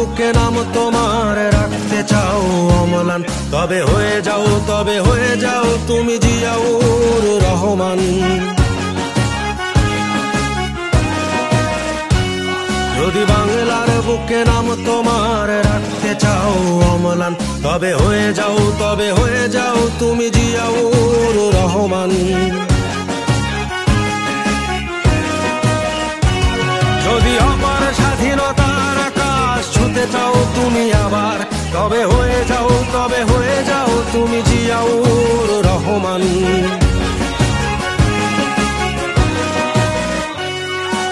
বুকে নাম তোমার রাখতে চাও অম্লান, তবে হয়ে যাও তুমি জিয়াউর রহমান। যদি বাংলার বুকে নাম তোমার রাখতে চাও অম্লান, তবে হয়ে যাও তুমি জিয়াউর রহমান। যদি অপার স্বাধীনতার আকাশ ছুতে চাও তুমি আবার, তবে হয়ে যাও তুমি জিয়াউর রহমান।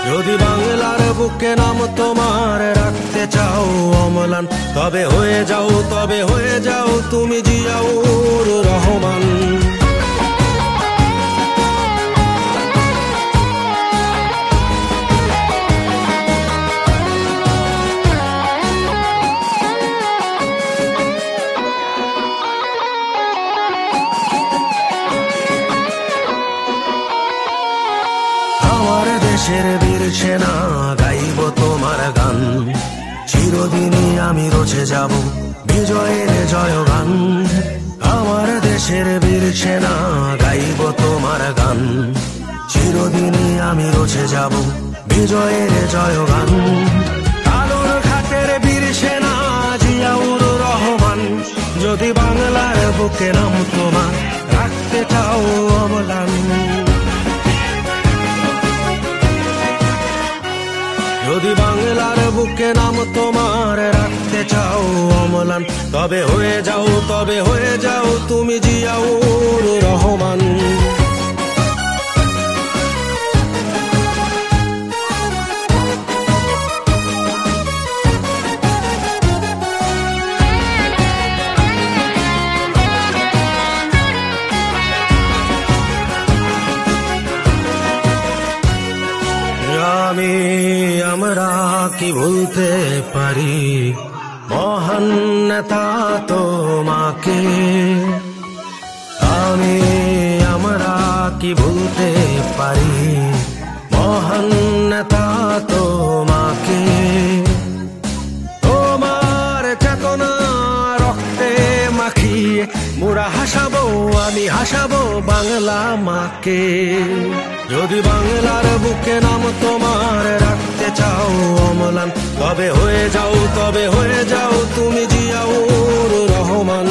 যদি বাংলার বুকে নাম তোমার রাখতে চাও অম্লান, তবে হয়ে যাও তুমি জিয়াউর রহমান। আমার দেশের বীর সেনা গাইব তোমার গান, চিরদিনই আমি রচে যাব বিজয়ের জয়গান। আমার দেশের বীর সেনা গাইব তোমার গান, চিরদিনই আমি রচে যাব বিজয়ের জয়গান। আলোর ঘাটের বীর সেনা জিয়াউর রহমান, যদি বাংলার বুকে নাম তোমার রাখতে চাও অম্লান। যদি বাংলার বুকে নাম তোমার রাখতে চাও অম্লান, তবে হয়ে যাও তুমি জিয়াউর রহমান। আমরা কি ভুলতে পারি মহান নেতা তোমাকে, আমরা কি ভুলতে পারি মহান নেতা তোমাকে। তোমার চেতনা রক্তে মাখিয়ে মোরা আমি হাসাবো বাংলা মাকে। যদি বাংলার বুকে নাম তোমার রাখতে চাও অম্লান, তবে হয়ে যাও তুমি জিয়াউর রহমান।